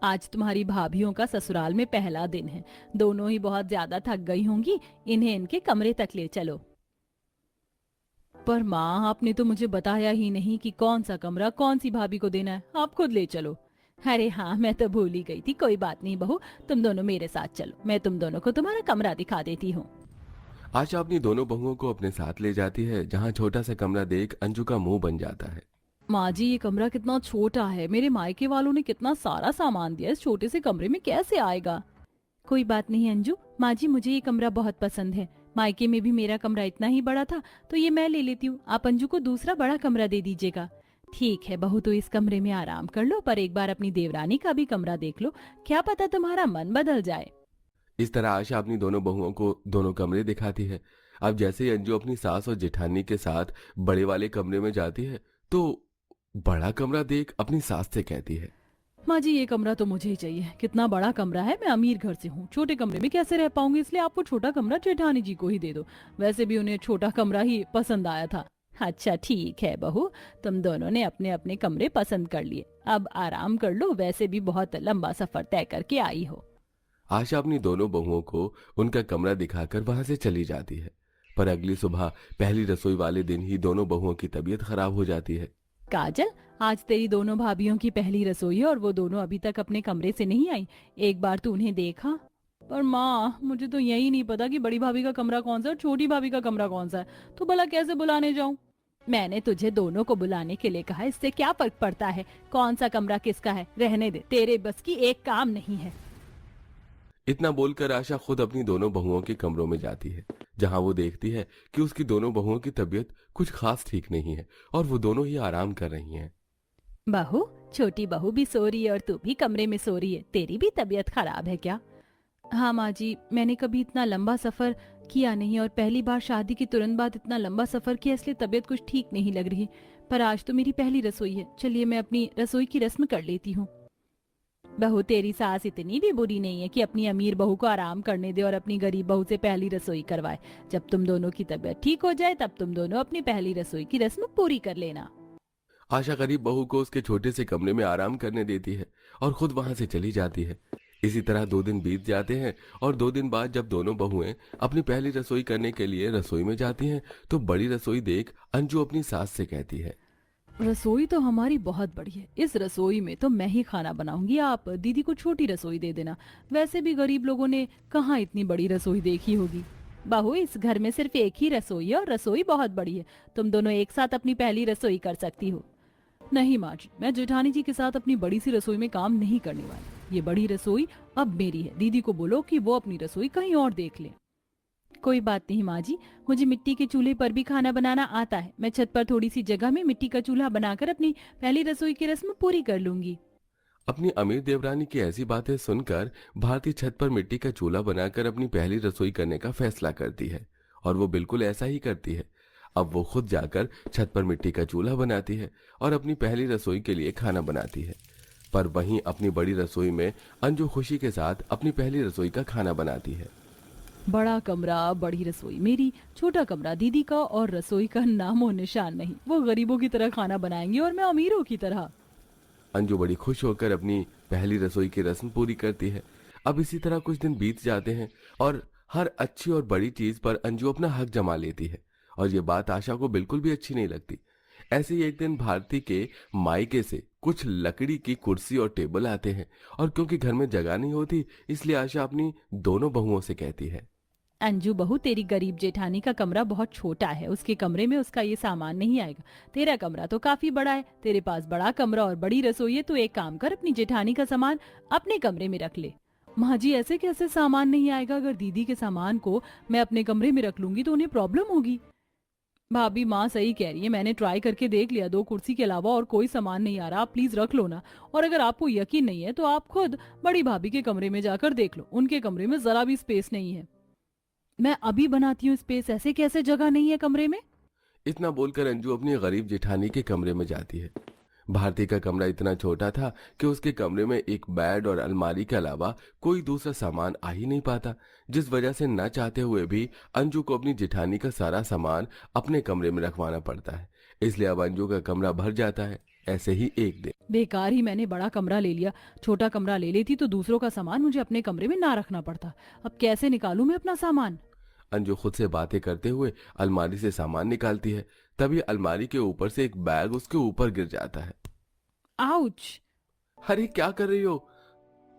आज तुम्हारी भाभीियों का ससुराल में पहला दिन है। दोनों ही बहुत ज्यादा थक गई होंगी। इन्हें इनके कमरे तक ले चलो। पर माँ, आपने तो मुझे बताया ही नहीं कि कौन सा कमरा कौन सी भाभी को देना है। आप खुद ले चलो। अरे हाँ, मैं तो भूल ही गई थी। कोई बात नहीं बहू, तुम दोनों मेरे साथ चलो, मैं तुम दोनों को तुम्हारा कमरा दिखा देती हूँ। आशा अपनी दोनों बहुओं को अपने साथ ले जाती है, जहाँ छोटा सा कमरा देख अंजू का मुंह बन जाता है। माँ जी, ये कमरा कितना छोटा है। मेरे मायके वालों ने कितना सारा सामान दिया, इस छोटे से कमरे में कैसे आएगा। कोई बात नहीं अंजू, माँ जी मुझे ये कमरा बहुत पसंद है। मायके में भी मेरा कमरा इतना ही बड़ा था, तो ये मैं ले लेती हूँ। आप अंजू को दूसरा बड़ा कमरा दे दीजिएगा। ठीक है बहू, तो इस कमरे में आराम कर लो, पर एक बार अपनी देवरानी का भी कमरा देख लो। क्या पता तुम्हारा मन बदल जाए। इस तरह आशा अपनी दोनों बहुओं को दोनों कमरे दिखाती है। अब जैसे ही अंजू अपनी सास और जेठानी के साथ बड़े वाले कमरे में जाती है, तो बड़ा कमरा देख अपनी सास से कहती है। माँ जी, ये कमरा तो मुझे ही चाहिए। कितना बड़ा कमरा है। मैं अमीर घर से हूँ, छोटे कमरे में कैसे रह पाऊंगी, इसलिए आपको छोटा कमरा जेठानी जी को ही दे दो। वैसे भी उन्हें छोटा कमरा ही पसंद आया था। अच्छा ठीक है बहू, तुम दोनों ने अपने अपने कमरे पसंद कर लिए। अब आराम कर लो, वैसे भी बहुत लंबा सफर तय करके आई हो। आशा अपनी दोनों बहुओं को उनका कमरा दिखाकर वहां से चली जाती है। पर अगली सुबह पहली रसोई वाले दिन ही दोनों बहुओं की तबीयत खराब हो जाती है। काजल, आज तेरी दोनों भाभीियों की पहली रसोई है और वो दोनों अभी तक अपने कमरे से नहीं आई। एक बार तू उन्हें देखा। पर माँ, मुझे तो यही नहीं पता कि बड़ी भाभी का कमरा कौन सा है और छोटी भाभी का कमरा कौन सा है। तो भला कैसे बुलाने जाऊं। मैंने तुझे दोनों को बुलाने के लिए कहा, इससे क्या फर्क पड़ता है कौन सा कमरा किसका है। रहने दे, तेरे बस की एक काम नहीं है। इतना बोलकर आशा खुद अपनी दोनों बहुओं के कमरों में जाती है, जहां वो देखती है कि उसकी दोनों बहुओं की तबीयत कुछ खास ठीक नहीं है और वो दोनों ही आराम कर रही हैं। बहू, छोटी बहू भी सो रही है और तू भी कमरे में सो रही है। तेरी भी तबीयत खराब है क्या। हाँ माँ जी, मैंने कभी इतना लंबा सफर किया नहीं और पहली बार शादी के तुरंत बाद इतना लंबा सफर किया, इसलिए तबीयत कुछ ठीक नहीं लग रही। पर आज तो मेरी पहली रसोई है, चलिए मैं अपनी रसोई की रस्म कर लेती हूँ। बहू, तेरी सास इतनी भी बुरी नहीं है कि अपनी अमीर बहू को आराम करने दे और अपनी गरीब बहू से पहली रसोई करवाए। जब तुम दोनों की तबीयत ठीक हो जाए, तब तुम दोनों अपनी पहली रसोई की रस्म पूरी कर लेना। आशा गरीब बहू को उसके छोटे से कमरे में आराम करने देती है और खुद वहां से चली जाती है। इसी तरह 2 दिन बीत जाते हैं और 2 दिन बाद जब दोनों बहुएं अपनी पहली रसोई करने के लिए रसोई में जाती हैं, तो बड़ी रसोई देख अंजू अपनी सास से कहती है। रसोई तो हमारी बहुत बड़ी है, इस रसोई में तो मैं ही खाना बनाऊंगी। आप दीदी को छोटी रसोई दे देना। वैसे भी गरीब लोगों ने कहाँ इतनी बड़ी रसोई देखी होगी। बहू, इस घर में सिर्फ एक ही रसोई है और रसोई बहुत बड़ी है। तुम दोनों एक साथ अपनी पहली रसोई कर सकती हो। नहीं माँ जी, मैं जेठानी जी के साथ अपनी बड़ी सी रसोई में काम नहीं करने वाली। ये बड़ी रसोई अब मेरी है। दीदी को बोलो कि वो अपनी रसोई कहीं और देख ले। कोई बात नहीं माँ जी, मुझे मिट्टी के चूल्हे पर भी खाना बनाना आता है। मैं छत पर थोड़ी सी जगह में मिट्टी का चूल्हा बनाकर अपनी पहली रसोई की रस्म पूरी कर लूंगी। अपनी अमीर देवरानी की ऐसी बातें सुनकर भारती छत पर मिट्टी का चूल्हा बनाकर अपनी पहली रसोई करने का फैसला करती है और वो बिल्कुल ऐसा ही करती है। अब वो खुद जाकर छत पर मिट्टी का चूल्हा बनाती है और अपनी पहली रसोई के लिए खाना बनाती है। पर वहीं अपनी बड़ी रसोई में अंजू खुशी के साथ अपनी पहली रसोई का खाना बनाती है। बड़ा कमरा, बड़ी रसोई मेरी, छोटा कमरा दीदी का और रसोई का नामो निशान नहीं। वो गरीबों की तरह खाना बनाएंगी और मैं अमीरों की तरह। अंजू बड़ी खुश होकर अपनी पहली रसोई की रस्म पूरी करती है। अब इसी तरह कुछ दिन बीत जाते हैं और हर अच्छी और बड़ी चीज पर अंजू अपना हक जमा लेती है और ये बात आशा को बिल्कुल भी अच्छी नहीं लगती। ऐसे ही एक दिन भारती के मायके से कुछ लकड़ी की कुर्सी और टेबल आते हैं और क्योंकि घर में जगह नहीं होती, इसलिए आशा अपनी दोनों बहुओं से कहती है। अंजू बहू, तेरी गरीब जेठानी का कमरा बहुत छोटा है, उसके कमरे में उसका ये सामान नहीं आएगा। तेरा कमरा तो काफी बड़ा है, तेरे पास बड़ा कमरा और बड़ी रसोई है। तो एक काम कर, अपनी जेठानी का सामान अपने कमरे में रख ले। माँ जी, ऐसे कैसे सामान नहीं आएगा। अगर दीदी के सामान को मैं अपने कमरे में रख लूंगी तो उन्हें प्रॉब्लम होगी। भाभी, माँ सही कह रही है। मैंने ट्राई करके देख लिया, 2 कुर्सी के अलावा और कोई सामान नहीं आ रहा। आप प्लीज रख लो ना। और अगर आपको यकीन नहीं है तो आप खुद बड़ी भाभी के कमरे में जाकर देख लो, उनके कमरे में जरा भी स्पेस नहीं है। मैं अभी बनाती हूँ स्पेस, ऐसे कैसे जगह नहीं है कमरे में। इतना बोलकर अंजू अपनी गरीब जेठानी के कमरे में जाती है। भारती का कमरा इतना छोटा था कि उसके कमरे में एक बेड और अलमारी के अलावा कोई दूसरा सामान आ ही नहीं पाता, जिस वजह से न चाहते हुए भी अंजू को अपनी जेठानी का सारा सामान अपने कमरे में रखवाना पड़ता है। इसलिए अब अंजू का कमरा भर जाता है। ऐसे ही एक दिन बेकार ही मैंने बड़ा कमरा ले लिया। छोटा कमरा ले लेती तो दूसरों का सामान मुझे अपने कमरे में ना रखना पड़ता। अब कैसे निकालूं मैं अपना सामान? अंजू खुद से बातें करते हुए अलमारी से सामान निकालती है। तभी अलमारी के ऊपर से एक बैग उसके ऊपर गिर जाता है। आउच! अरे क्या कर रही हो?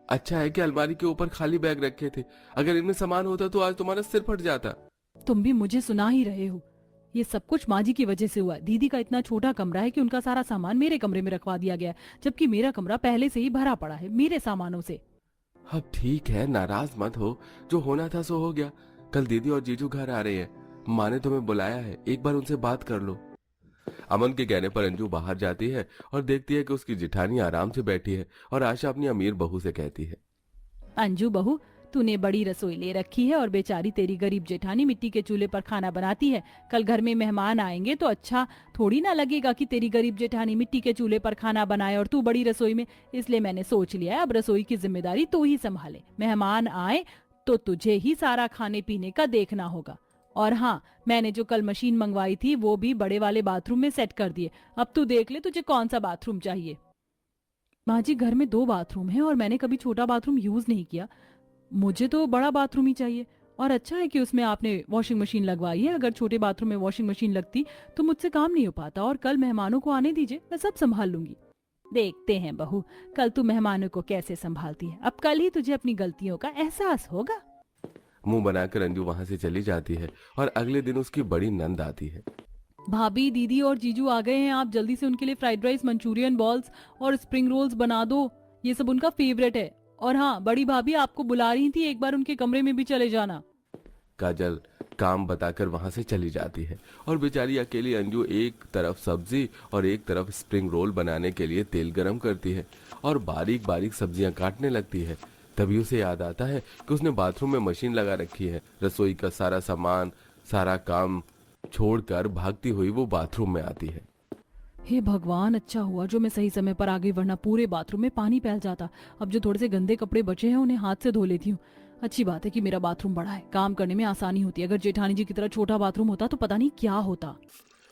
अच्छा है कि अलमारी के ऊपर खाली बैग रखे थे। अगर इनमें सामान होता तो आज तुम्हारा सिर फट जाता। तुम भी मुझे सुना ही रहे हो। ये सब कुछ माँ जी की वजह से हुआ। दीदी का इतना छोटा कमरा है कि उनका सारा सामान मेरे कमरे में रखवा दिया गया है, जबकि मेरा कमरा पहले से ही भरा पड़ा है मेरे सामानों से। अब ठीक है, नाराज मत हो। जो होना था सो हो गया। कल दीदी और जीजू घर आ रहे हैं। माँ ने तुम्हें बुलाया है, एक बार उनसे बात कर लो। अमन के कहने पर अंजू बाहर जाती है और देखती है कि उसकी जिठानी आराम से बैठी है और आशा अपनी अमीर बहू से कहती है, अंजू बहू, तूने बड़ी रसोई ले रखी है और बेचारी तेरी गरीब जेठानी मिट्टी के चूल्हे पर खाना बनाती है। कल घर में मेहमान आएंगे तो अच्छा थोड़ी ना लगेगा कि तेरी गरीब जेठानी मिट्टी के चूल्हे पर खाना बनाए और तू बड़ी रसोई में। इसलिए मैंने सोच लिया है अब रसोई की जिम्मेदारी तू ही संभाले। मेहमान आए तो तुझे ही सारा खाने पीने का देखना होगा। और हाँ, मैंने जो कल मशीन मंगवाई थी वो भी बड़े वाले बाथरूम में सेट कर दिए। अब तू देख ले तुझे कौन सा बाथरूम चाहिए। माँ जी, घर में 2 बाथरूम है और मैंने कभी छोटा बाथरूम यूज नहीं किया। मुझे तो बड़ा बाथरूम ही चाहिए। और अच्छा है कि उसमें आपने वॉशिंग मशीन लगवाई है। अगर छोटे बाथरूम में वॉशिंग मशीन लगती तो मुझसे काम नहीं हो पाता। और कल मेहमानों को आने दीजिए, मैं सब संभाल लूंगी। देखते हैं बहू, कल तू मेहमानों को कैसे संभालती है। अब कल ही तुझे अपनी गलतियों का एहसास होगा। मुंह बनाकर अंजू वहां से चली जाती है और अगले दिन उसकी बड़ी नंद आती है। भाभी, दीदी और जीजू आ गए हैं। आप जल्दी से उनके लिए फ्राइड राइस, मंचूरियन बॉल्स और स्प्रिंग रोल्स बना दो। ये सब उनका फेवरेट है। और हाँ, बड़ी भाभी आपको बुला रही थी, एक बार उनके कमरे में भी चले जाना। काजल काम बताकर वहां से चली जाती है और बेचारी अकेली अंजू एक तरफ सब्जी और एक तरफ स्प्रिंग रोल बनाने के लिए तेल गरम करती है और बारीक बारीक सब्जियां काटने लगती है। तभी उसे याद आता है कि उसने बाथरूम में मशीन लगा रखी है। रसोई का सारा सामान, सारा काम छोड़कर भागती हुई वो बाथरूम में आती है। हे भगवान, अच्छा हुआ जो मैं सही समय पर आ गई, वरना पूरे बाथरूम में पानी फैल जाता। अब जो थोड़े से गंदे कपड़े बचे हैं उन्हें हाथ से धो लेती हूँ। अच्छी बात है कि मेरा बाथरूम बड़ा है, काम करने में आसानी होती है। अगर जेठानी जी की तरह छोटा बाथरूम होता तो पता नहीं क्या होता।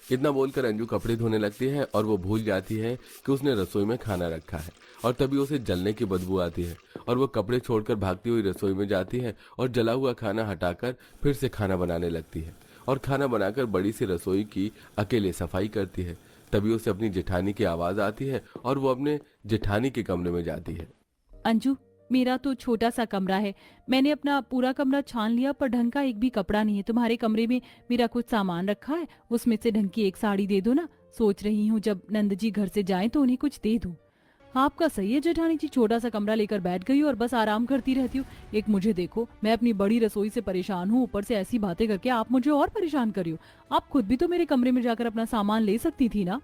इतना बोलकर अंजू कपड़े धोने लगती है और वो भूल जाती है कि उसने रसोई में खाना रखा है। और तभी उसे जलने की बदबू आती है और वो कपड़े छोड़कर भागती हुई रसोई में जाती है और जला हुआ खाना हटाकर फिर से खाना बनाने लगती है और खाना बनाकर बड़ी सी रसोई की अकेले सफाई करती है। तभी उसे अपनी जेठानी की आवाज आती है और वो अपने जेठानी के कमरे में जाती है। अंजू, मेरा तो छोटा सा कमरा है। मैंने अपना पूरा कमरा छान लिया पर ढंग का एक भी कपड़ा नहीं है। तुम्हारे कमरे में मेरा कुछ सामान रखा है, उसमें से ढंग की एक साड़ी दे दो ना। सोच रही हूँ जब नंद जी घर से जाएं तो उन्हें कुछ दे दूं। आपका सही है जेठानी जी, छोटा सा कमरा लेकर बैठ गई और बस आराम करती रहती हूँ। एक मुझे देखो, मैं अपनी बड़ी रसोई से परेशान हूँ, ऊपर से ऐसी बातें करके आप मुझे और परेशान कर रही हो। आप खुद भी तो मेरे कमरे में जाकर अपना सामान ले सकती थी ना।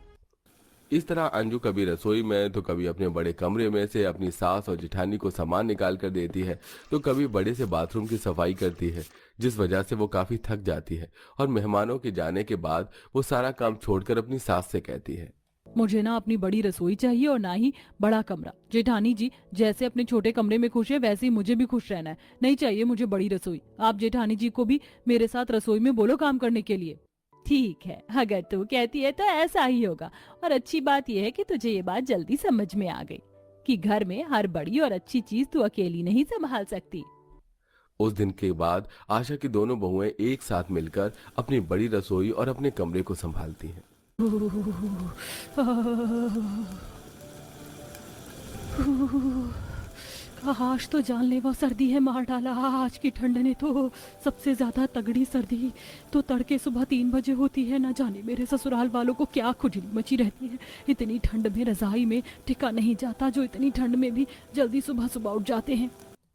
इस तरह अंजू कभी रसोई में तो कभी अपने बड़े कमरे में से अपनी सास और जेठानी को सामान निकाल कर देती है, तो कभी बड़े से बाथरूम की सफाई करती है, जिस वजह से वो काफी थक जाती है। और मेहमानों के जाने के बाद वो सारा काम छोड़कर अपनी सास से कहती है, मुझे ना अपनी बड़ी रसोई चाहिए और ना ही बड़ा कमरा। जेठानी जी जैसे अपने छोटे कमरे में खुश है वैसे ही मुझे भी खुश रहना है। नहीं चाहिए मुझे बड़ी रसोई। आप जेठानी जी को भी मेरे साथ रसोई में बोलो काम करने के लिए। ठीक है, अगर तू कहती है तो ऐसा ही होगा। और अच्छी बात यह है कि तुझे ये बात जल्दी समझ में आ गई कि घर में हर बड़ी और अच्छी चीज तू अकेली नहीं संभाल सकती। उस दिन के बाद आशा की दोनों बहुएं एक साथ मिलकर अपनी बड़ी रसोई और अपने कमरे को संभालती हैं। काश तो जानलेवा सर्दी है मार डाला। आज की ठंड ने तो सबसे ज्यादा तगड़ी सर्दी तो तड़के सुबह 3 बजे होती है। न जाने मेरे ससुराल वालों को क्या खुजली मची रहती है। इतनी ठंड में रजाई में टिका नहीं जाता, जो इतनी ठंड में भी जल्दी सुबह सुबह उठ जाते हैं।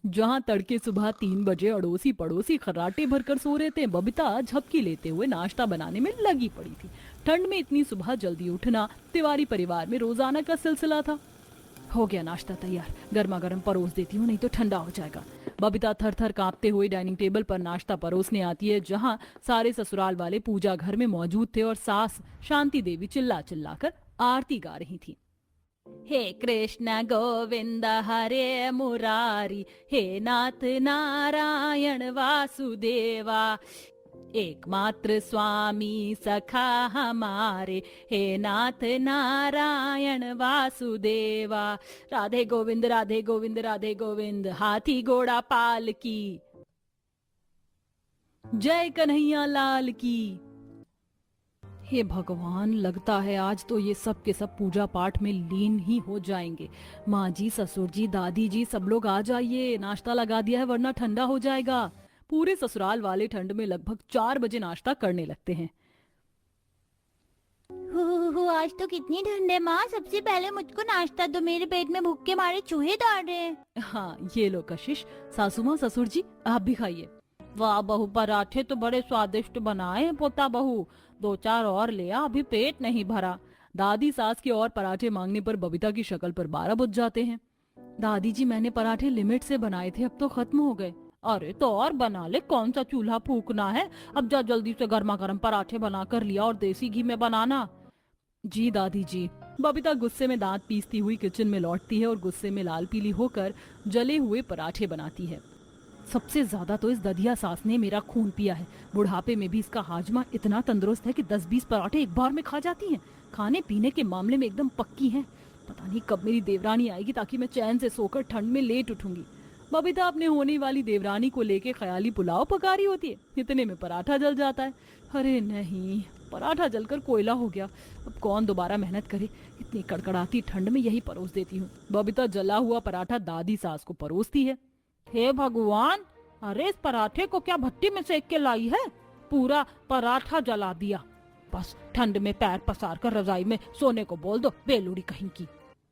जहाँ तड़के सुबह 3 बजे अड़ोसी पड़ोसी खर्राटे भरकर सो रहे थे, बबीता झपकी लेते हुए नाश्ता बनाने में लगी पड़ी थी। ठंड में इतनी सुबह जल्दी उठना तिवारी परिवार में रोजाना का सिलसिला था। हो गया नाश्ता तैयार, गर्मा गर्म परोस देती हूँ नहीं तो ठंडा हो जाएगा। बबीता थर थर कांपते हुए डाइनिंग टेबल पर नाश्ता परोसने आती है, जहाँ सारे ससुराल वाले पूजा घर में मौजूद थे और सास शांति देवी चिल्ला चिल्ला कर आरती गा रही थी। हे कृष्ण गोविंद हरे मुरारी, हे नाथ नारायण वासुदेवा, एकमात्र स्वामी सखा हमारे, हे नाथ नारायण वासुदेवा। राधे गोविंद राधे गोविंद राधे गोविंद, हाथी घोड़ा पाल की, जय कन्हैया लाल की। हे भगवान, लगता है आज तो ये सब के सब पूजा पाठ में लीन ही हो जाएंगे। माँ जी, ससुर जी, दादी जी, सब लोग आ जाइए, नाश्ता लगा दिया है वरना ठंडा हो जाएगा। पूरे ससुराल वाले ठंड में लगभग 4 बजे नाश्ता करने लगते हैं। आज तो कितनी ठंड है माँ, सबसे पहले मुझको नाश्ता दो, मेरे पेट में भूख के मारे चूहे दौड़ रहे हैं। हाँ, ये लो कशिश। सासू माँ, ससुर जी, आप भी खाइए। वाह बहू, पराठे तो बड़े स्वादिष्ट बनाए हैं पोता बहू, 2-4 और ले आ, अभी पेट नहीं भरा। दादी सास के और पराठे मांगने पर बबीता की शक्ल पर 12 बुझ जाते हैं। दादी जी, मैंने पराठे लिमिट से बनाए थे, अब तो खत्म हो गए। अरे तो और बना ले, कौन सा चूल्हा फूकना है, अब जा जल्दी से गर्मा गर्म पराठे बना कर लिया और देसी घी में बनाना। जी दादी जी। बबीता गुस्से में दांत पीसती हुई किचन में लौटती है और गुस्से में लाल पीली होकर जले हुए पराठे बनाती है। सबसे ज्यादा तो इस ददिया सास ने मेरा खून पिया है। बुढ़ापे में भी इसका हाजमा इतना तंदुरुस्त है कि 10-20 पराठे एक बार में खा जाती हैं। खाने पीने के मामले में एकदम पक्की है। पता नहीं कब मेरी देवरानी आएगी ताकि मैं चैन से सोकर ठंड में लेट उठूंगी। बबीता अपने होने वाली देवरानी को लेके ख्याली पुलाव पका रही होती है, इतने में पराठा जल जाता है। अरे नहीं, पराठा जलकर कोयला हो गया, अब कौन दोबारा मेहनत करे। इतनी कड़कड़ाती ठंड में यही परोस देती हूँ। बबीता जला हुआ पराठा दादी सास को परोसती है। हे भगवान, अरे इस पराठे को क्या भट्टी में सेक के लाई है, पूरा पराठा जला दिया। बस ठंड में पैर पसार कर रजाई में सोने को बोल दो, बेलूड़ी कहीं की।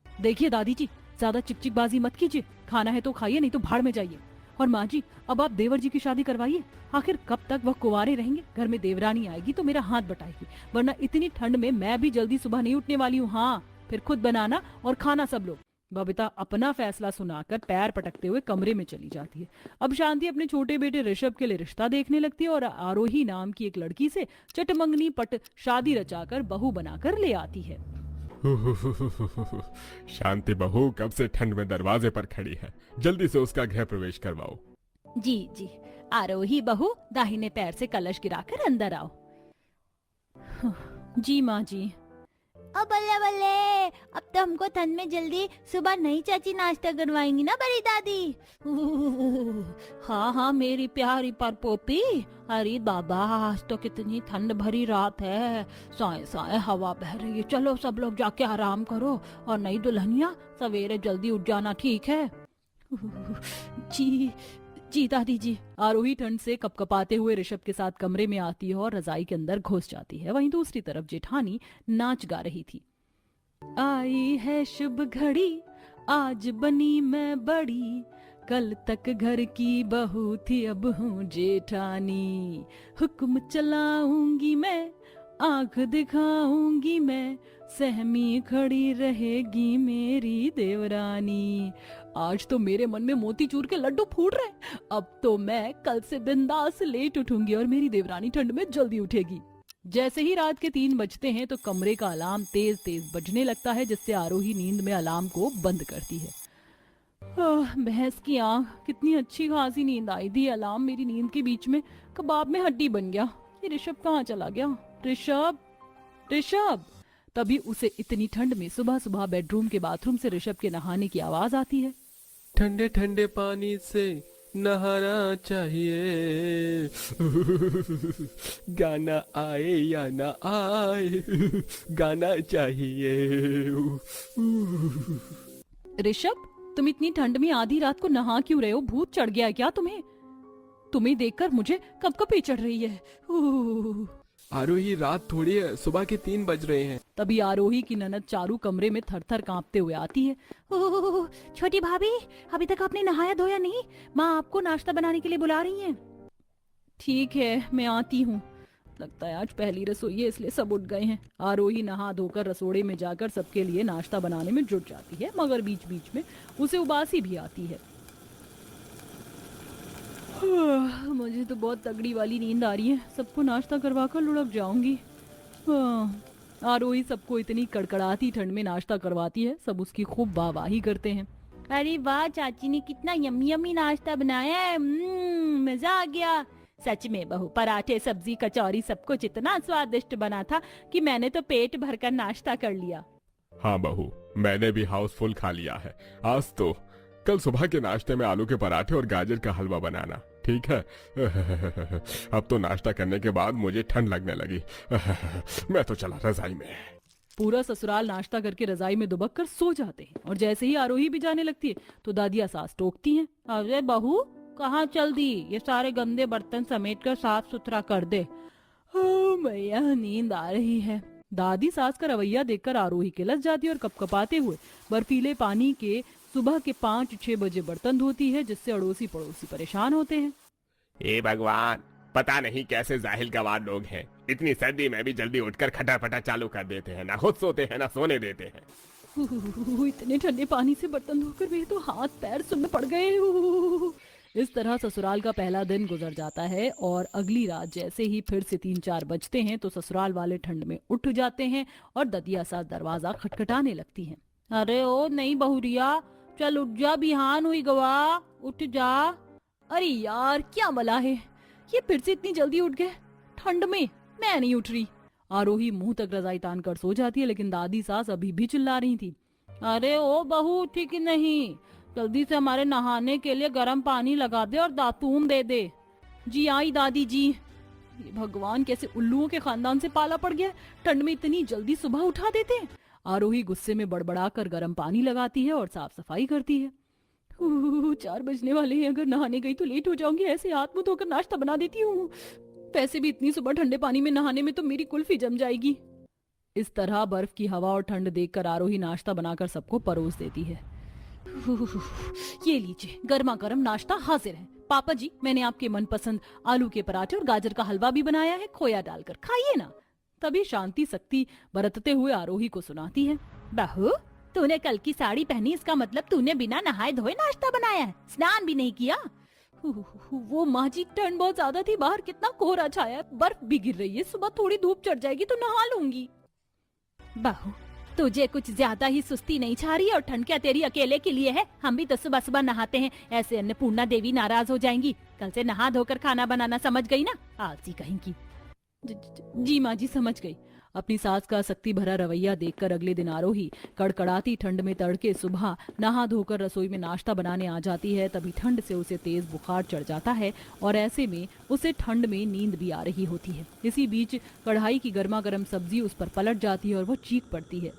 देखिए दादी जी, ज्यादा चिकचिकबाजी मत कीजिए, खाना है तो खाइए, नहीं तो भाड़ में जाइए। और माँ जी, अब आप देवर जी की शादी करवाइए। आखिर कब तक वह कुंवारे रहेंगे, घर में देवरानी आएगी तो मेरा हाथ बटाएगी, वरना इतनी ठंड में मैं भी जल्दी सुबह नहीं उठने वाली हूँ। हाँ, फिर खुद बनाना और खाना सब लोग। बबीता अपना फैसला सुनाकर पैर पटकते हुए कमरे में चली जाती है। अब शांति अपने छोटे बेटे ऋषभ के लिए रिश्ता देखने लगती है और आरोही नाम की एक लड़की से चटमंगनी पट शादी रचाकर बहू बनाकर ले आती है। शांति बहू कब से ठंड में दरवाजे पर खड़ी है, जल्दी से उसका गृह प्रवेश करवाओ। जी जी, आरोही बहू, दाहिने पैर से कलश गिराकर अंदर आओ। जी माँ जी। अब बल्ले बल्ले, अब तो हमको ठंड में जल्दी सुबह नहीं चाची नाश्ता करवाएंगी ना बड़ी दादी। हाँ हाँ मेरी प्यारी परपोती। अरे बाबा, आज तो कितनी ठंड भरी रात है, साए साए हवा बह रही है। चलो सब लोग जाके आराम करो, और नहीं दुल्हनिया, सवेरे जल्दी उठ जाना, ठीक है। जी जी दादी जी। आरोही ठंड से कपकपाते हुए ऋषभ के साथ कमरे में आती है और रजाई के अंदर घुस जाती है। वहीं दूसरी तरफ जेठानी नाच गा रही थी। आई है शुभ घड़ी, आज बनी मैं बड़ी, कल तक घर की बहू थी अब हूँ जेठानी। हुक्म चलाऊंगी मैं, आंख दिखाऊंगी मैं, सहमी खड़ी रहेगी मेरी देवरानी। आज तो मेरे मन में मोतीचूर के लड्डू फूट रहे हैं। अब तो मैं कल से बिंदास लेट उठूंगी और मेरी देवरानी ठंड में जल्दी उठेगी। जैसे ही रात के 3 बजते हैं तो कमरे का अलार्म तेज तेज बजने लगता है, जिससे आरोही नींद में अलार्म को बंद करती है। भैंस की आंख, कितनी अच्छी खासी नींद आई थी। अलार्म मेरी नींद के बीच में कबाब में हड्डी बन गया। ये ऋषभ कहाँ चला गया? ऋषभ, ऋषभ। तभी उसे इतनी ठंड में सुबह सुबह बेडरूम के बाथरूम से ऋषभ के नहाने की आवाज आती है। ठंडे ठंडे पानी से नहाना चाहिए, गाना आए या ना आए, गाना चाहिए। ऋषभ, तुम इतनी ठंड में आधी रात को नहा क्यों रहे हो? भूत चढ़ गया है क्या तुम्हें? तुम्हें देखकर मुझे कपकपी चढ़ रही है। आरोही, रात थोड़ी है, सुबह के 3 बज रहे हैं। तभी आरोही की ननद चारू कमरे में थर-थर कांपते हुए आती है। छोटी भाभी, अभी तक आपने नहाया धोया नहीं? माँ आपको नाश्ता बनाने के लिए बुला रही हैं। ठीक है, मैं आती हूँ। लगता है आज पहली रसोई है, इसलिए सब उठ गए हैं। आरोही नहा धोकर रसोड़े में जाकर सबके लिए नाश्ता बनाने में जुट जाती है, मगर बीच बीच में उसे उबासी भी आती है। मुझे तो बहुत तगड़ी वाली नींद आ रही है, सबको नाश्ता करवा कर लुढ़क जाऊंगी। आरोही सबको इतनी कड़कड़ाती ठंड में नाश्ता करवाती है, सब उसकी खूब वाहवाही करते हैं। अरे वाह, चाची ने कितना यम्मी यम्मी नाश्ता बनाया है, मजा आ गया। सच में बहू, पराठे सब्जी कचौरी सब कुछ इतना स्वादिष्ट बना था कि मैंने तो पेट भरकर नाश्ता कर लिया। हाँ बहू, मैंने भी हाउसफुल खा लिया है आज तो। कल सुबह के नाश्ते में आलू के पराठे और गाजर का हलवा बनाना, ठीक है? अब तो नाश्ता करने के बाद मुझे ठंड लगने लगी। मैं तो चला रजाई में। पूरा ससुराल नाश्ता करके रजाई में दुबक कर सो जाते हैं और जैसे ही आरोही भी जाने लगती है तो दादिया सास टोकती हैं। अरे बहू, कहाँ चल दी? ये सारे गंदे बर्तन समेट कर साफ सुथरा कर दे। मैया, नींद आ रही है। दादी सास का रवैया देखकर आरोही किलस जाती है और कपकपाते हुए बर्फीले पानी के सुबह के 5-6 बजे बर्तन धोती है, जिससे अड़ोसी पड़ोसी परेशान होते हैं। हे भगवान, पता नहीं कैसे जाहिल गवार लोग हैं। इतनी सर्दी में भी जल्दी उठकर खटापटा चालू कर देते हैं, ना खुद सोते हैं ना सोने देते हैं। इतने ठंडे पानी से बर्तन धोकर मेरे तो हाथ पैर सुन्न पड़ गए। इस तरह ससुराल का पहला दिन गुजर जाता है और अगली रात जैसे ही फिर से 3-4 बजते हैं तो ससुराल वाले ठंड में उठ जाते हैं और ददिया सास दरवाजा खटखटाने लगती हैं। अरे ओ नहीं बहुरिया, चल उठ जा, बिहान हुई गवा, उठ जा। अरे यार, क्या मला है, ये फिर से इतनी जल्दी उठ गए ठंड में? मैं नहीं उठ रही। आरोही मुंह तक रजाई तान कर सो जाती है, लेकिन दादी सास अभी भी चिल्ला रही थी। अरे ओ बहू, उठी कि नहीं? जल्दी से हमारे नहाने के लिए गर्म पानी लगा दे और दातून दे दे। जी आई दादी जी। ये भगवान, कैसे उल्लुओं के खानदान से पाला पड़ गया, ठंड में इतनी जल्दी सुबह उठा देते हैं। आरोही गुस्से में बड़बड़ाकर गर्म पानी लगाती है और साफ सफाई करती है। 4 बजने वाले हैं, अगर नहाने गई तो लेट हो जाऊंगी। ऐसे हाथ मुंह धोकर नाश्ता बना देती हूँ। वैसे भी इतनी सुबह ठंडे पानी में नहाने में तो मेरी कुल्फी जम जाएगी। इस तरह बर्फ की हवा और ठंड देखकर आरोही नाश्ता बनाकर सबको परोस देती है। ये लीजिए, गर्मा गर्म नाश्ता हाजिर है। पापा जी, मैंने आपके मनपसंद आलू के पराठे और गाजर का हलवा भी बनाया है, खोया डालकर खाइए ना। तभी शांति शक्ति बरतते हुए आरोही को सुनाती है। बहू, तूने कल की साड़ी पहनी, इसका मतलब तूने बिना नहाए धोए नाश्ता बनाया है, स्नान भी नहीं किया? वो माँ जी, ठंड बहुत ज्यादा थी, बाहर कितना कोहरा छाया है, बर्फ भी गिर रही है, सुबह थोड़ी धूप चढ़ जाएगी तो नहा लूंगी। बहू, तुझे कुछ ज्यादा ही सुस्ती नहीं छा रही? और ठंड क्या तेरी अकेले के लिए है? हम भी तो सुबह सुबह नहाते हैं, ऐसे अन्नपूर्णा देवी नाराज हो जाएंगी। कल से नहा धोकर खाना बनाना, समझ गई ना? आलसी कहीं की। जी माँ जी, समझ गई। अपनी सास का सख्ती भरा रवैया देखकर अगले दिन आरोही कड़कड़ाती ठंड में तड़के सुबह नहा धोकर रसोई में नाश्ता बनाने आ जाती है। तभी ठंड से उसे तेज बुखार चढ़ जाता है और ऐसे में उसे ठंड में नींद भी आ रही होती है। इसी बीच कढ़ाई की गर्मा गर्म सब्जी उस पर पलट जाती है और वो चीख पड़ती है।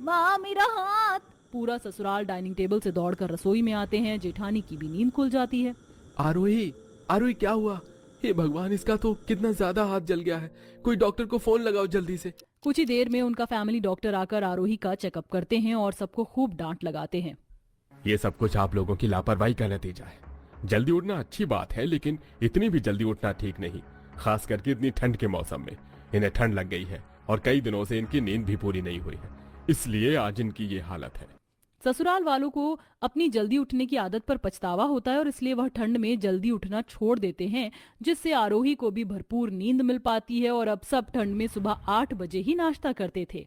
माँ, मेरा हाथ! पूरा ससुराल डाइनिंग टेबल से दौड़कर रसोई में आते हैं। जेठानी की भी नींद खुल जाती है। आरोही, आरोही, क्या हुआ? हे भगवान, इसका तो कितना ज्यादा हाथ जल गया है। कोई डॉक्टर को फोन लगाओ जल्दी से। कुछ ही देर में उनका फैमिली डॉक्टर आकर आरोही का चेकअप करते हैं और सबको खूब डांट लगाते हैं। ये सब कुछ आप लोगों की लापरवाही का नतीजा है। जल्दी उठना अच्छी बात है, लेकिन इतनी भी जल्दी उठना ठीक नहीं, खास करके इतनी ठंड के मौसम में। इन्हें ठंड लग गई है और कई दिनों से इनकी नींद भी पूरी नहीं हुई है, इसलिए आज इनकी ये हालत है। ससुराल वालों को अपनी जल्दी उठने की आदत पर पछतावा होता है और इसलिए वह ठंड में जल्दी उठना छोड़ देते हैं, जिससे आरोही को भी भरपूर नींद मिल पाती है और अब सब ठंड में सुबह 8 बजे ही नाश्ता करते थे।